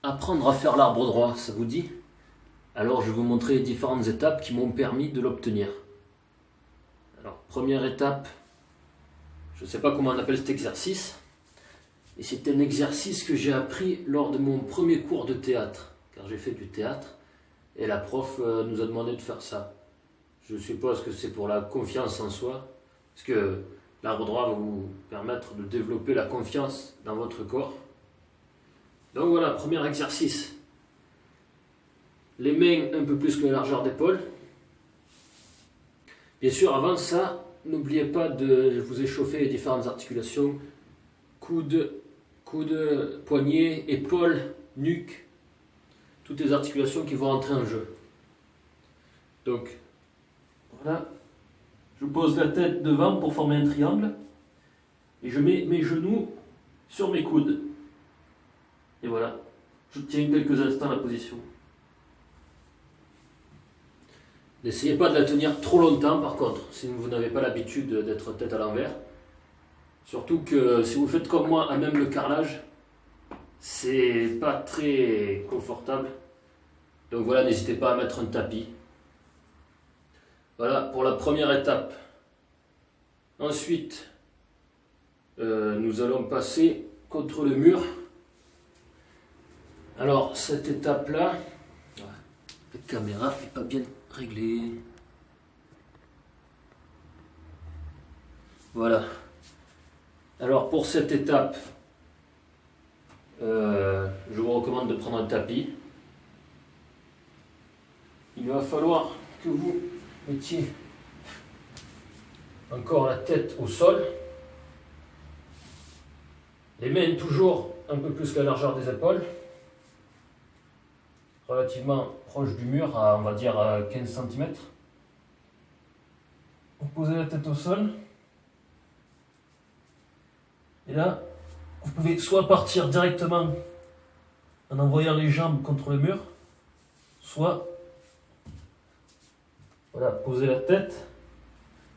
Apprendre à faire l'arbre droit, ça vous dit? Alors je vais vous montrer les différentes étapes qui m'ont permis de l'obtenir. Alors première étape, je ne sais pas comment on appelle cet exercice, et c'est un exercice que j'ai appris lors de mon premier cours de théâtre, car j'ai fait du théâtre, et la prof nous a demandé de faire ça. Je suppose que c'est pour la confiance en soi, parce que l'arbre droit va vous permettre de développer la confiance dans votre corps. Donc voilà, premier exercice. Les mains un peu plus que la largeur d'épaule. Bien sûr, avant ça, n'oubliez pas de vous échauffer les différentes articulations. Coude, poignet, épaule, nuque. Toutes les articulations qui vont entrer en jeu. Donc, voilà. Je pose la tête devant pour former un triangle. Et je mets mes genoux sur mes coudes. Et voilà. Je tiens quelques instants la position. N'essayez pas de la tenir trop longtemps par contre, si vous n'avez pas l'habitude d'être tête à l'envers. Surtout que si vous faites comme moi à même le carrelage, c'est pas très confortable. Donc voilà, n'hésitez pas à mettre un tapis. Voilà pour la première étape. Ensuite, nous allons passer contre le mur. Alors cette étape-là, la caméra n'est pas bien réglée. Voilà. Alors pour cette étape, je vous recommande de prendre un tapis. Il va falloir que vous mettiez encore la tête au sol. Les mains toujours un peu plus que la largeur des épaules. Relativement proche du mur, à, on va dire à 15 cm. Vous posez la tête au sol. Et là, vous pouvez soit partir directement en envoyant les jambes contre le mur, soit voilà, poser la tête,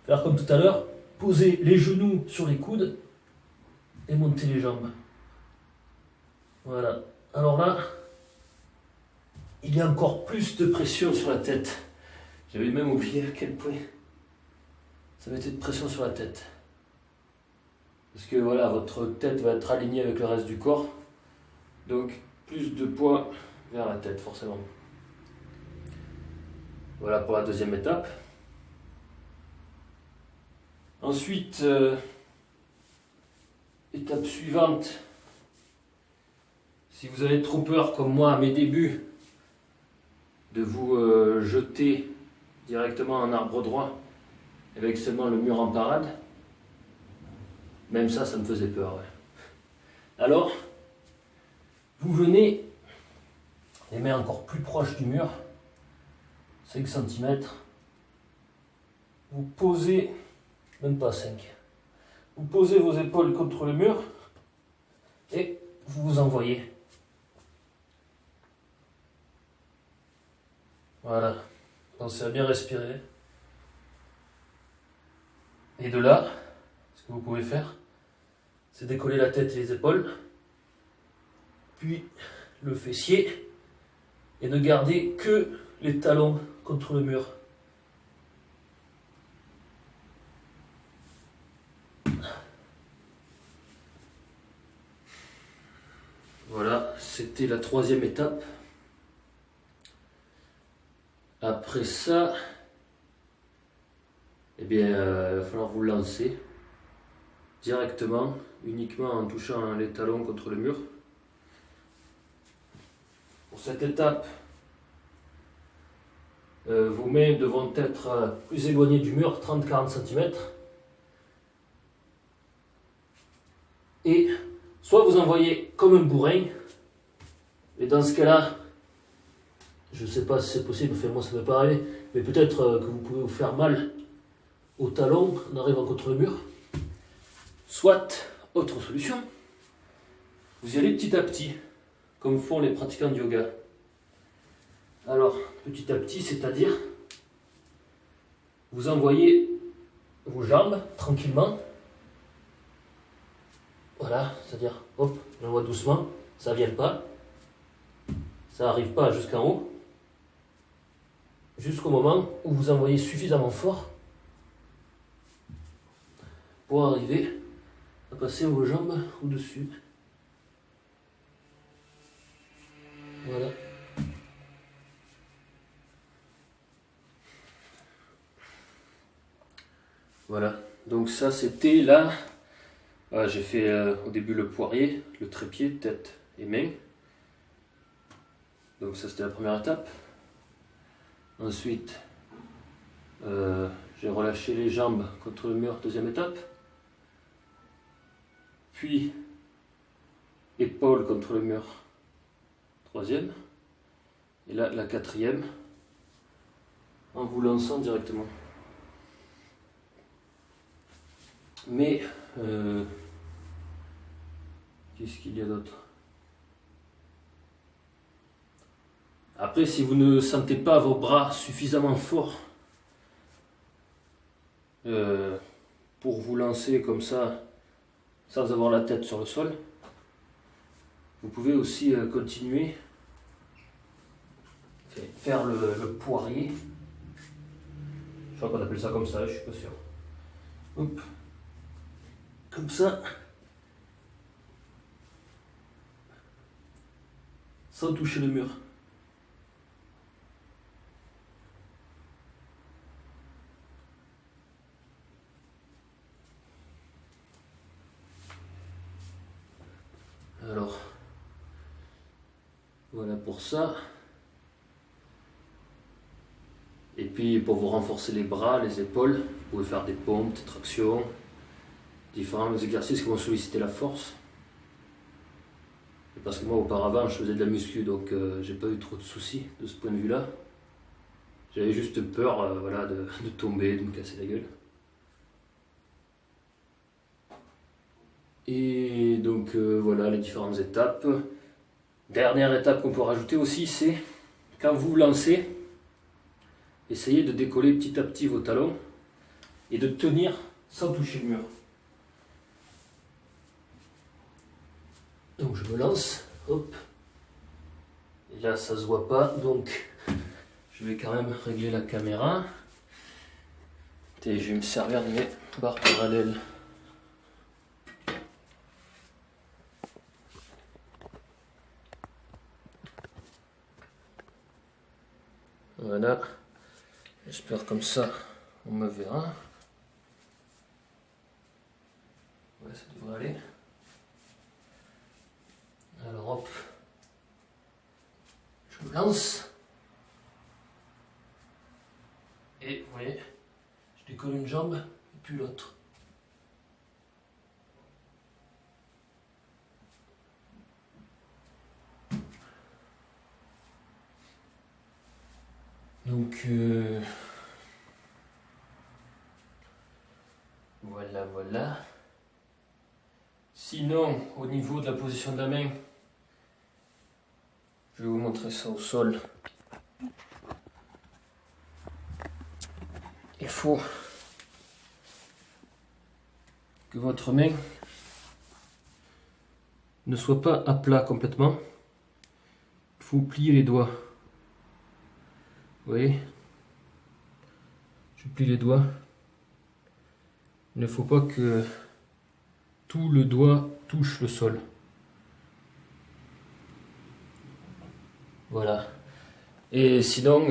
faire comme tout à l'heure, poser les genoux sur les coudes et monter les jambes. Voilà. Alors là, il y a encore plus de pression sur la tête. J'avais même oublié à quel point ça mettait de pression sur la tête. Parce que voilà, votre tête va être alignée avec le reste du corps. Donc, plus de poids vers la tête, forcément. Voilà pour la deuxième étape. Ensuite, étape suivante. Si vous avez trop peur, comme moi à mes débuts, de vous jeter directement en arbre droit avec seulement le mur en parade, même ça me faisait peur. Ouais. Alors, vous venez les mains encore plus proches du mur, 5 cm, vous posez, même pas 5, vous posez vos épaules contre le mur et vous vous envoyez. Voilà, pensez à bien respirer. Et de là, ce que vous pouvez faire, c'est décoller la tête et les épaules, puis le fessier, et ne garder que les talons contre le mur. Voilà, c'était la troisième étape. Après ça, eh bien, il va falloir vous lancer directement, uniquement en touchant les talons contre le mur. Pour cette étape, vos mains devront être plus éloignées du mur, 30-40 cm. Et soit vous envoyez comme un bourrin, et dans ce cas-là, je ne sais pas si c'est possible, enfin moi ça ne m'est pas arrivé, mais peut-être que vous pouvez vous faire mal au talon en arrivant contre le mur. Soit, autre solution, vous y allez petit à petit, comme font les pratiquants de yoga. Alors, petit à petit, c'est-à-dire, vous envoyez vos jambes tranquillement. Voilà, c'est-à-dire, hop, j'envoie doucement, ça ne vient pas. ça n'arrive pas jusqu'en haut, jusqu'au moment où vous envoyez suffisamment fort pour arriver à passer vos jambes au-dessus. Voilà. Voilà, donc ça c'était là. Voilà, j'ai fait au début le poirier, le trépied, tête et main. Donc ça c'était la première étape. Ensuite, j'ai relâché les jambes contre le mur, deuxième étape. Puis, épaules contre le mur, troisième. Et là, la quatrième, en vous lançant directement. Mais, qu'est-ce qu'il y a d'autre? Après, si vous ne sentez pas vos bras suffisamment forts pour vous lancer comme ça, sans avoir la tête sur le sol, vous pouvez aussi continuer, faire le poirier. Je crois qu'on appelle ça comme ça, je suis pas sûr. Hop. Comme ça, sans toucher le mur. Alors, voilà pour ça. Et puis pour vous renforcer les bras, les épaules, vous pouvez faire des pompes, des tractions, différents exercices qui vont solliciter la force. Et parce que moi auparavant je faisais de la muscu, donc j'ai pas eu trop de soucis de ce point de vue-là. J'avais juste peur voilà, de tomber, de me casser la gueule. Et donc voilà les différentes étapes. Dernière étape qu'on peut rajouter aussi, c'est quand vous vous lancez, essayez de décoller petit à petit vos talons et de tenir sans toucher le mur. Donc je me lance, hop, et là ça se voit pas, donc je vais quand même régler la caméra. Et je vais me servir de mes barres parallèles. Voilà, j'espère comme ça on me verra. Ouais, ça devrait aller. Alors hop, je me lance. Et vous voyez, je décolle une jambe et puis l'autre. Donc voilà. Sinon, au niveau de la position de la main, je vais vous montrer ça au sol. Il faut que votre main ne soit pas à plat complètement. Il faut plier les doigts. Vous voyez? Je plie les doigts. Il ne faut pas que tout le doigt touche le sol. Voilà. Et sinon,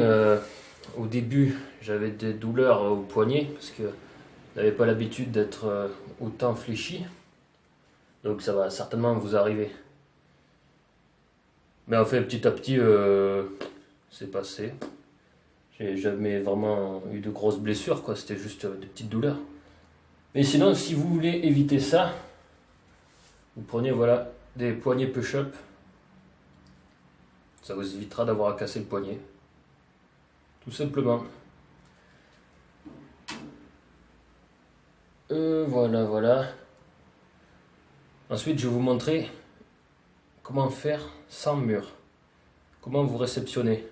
au début, j'avais des douleurs au poignet parce que je n'avais pas l'habitude d'être autant fléchi. Donc ça va certainement vous arriver. Mais en fait, petit à petit, c'est passé. J'ai jamais vraiment eu de grosses blessures, quoi. C'était juste des petites douleurs. Mais sinon, si vous voulez éviter ça, vous prenez voilà, des poignets push-up. Ça vous évitera d'avoir à casser le poignet. Tout simplement. Voilà. Ensuite, je vais vous montrer comment faire sans mur. Comment vous réceptionner.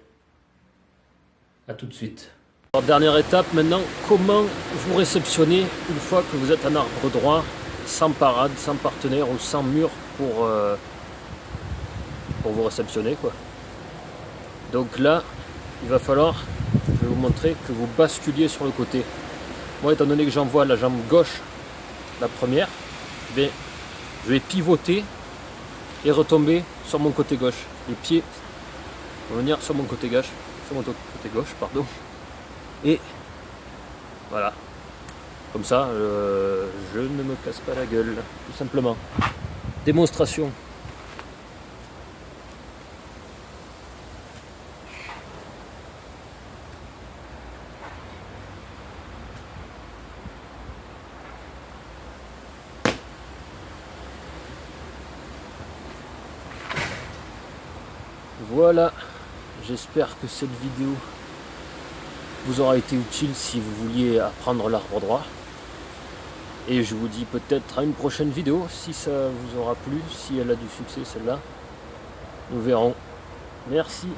A tout de suite. Alors, dernière étape maintenant, comment vous réceptionner une fois que vous êtes en arbre droit, sans parade, sans partenaire ou sans mur pour vous réceptionner, quoi. Donc là, il va falloir, je vais vous montrer, que vous basculiez sur le côté. Moi, étant donné que j'envoie la jambe gauche, la première, je vais pivoter et retomber sur mon côté gauche. Les pieds vont venir sur mon côté gauche, pardon. Et voilà. Comme ça, je ne me casse pas la gueule, tout simplement. Démonstration. Voilà, j'espère que cette vidéo vous aura été utile si vous vouliez apprendre l'arbre droit. Et je vous dis peut-être à une prochaine vidéo si ça vous aura plu, si elle a du succès celle-là. Nous verrons. Merci.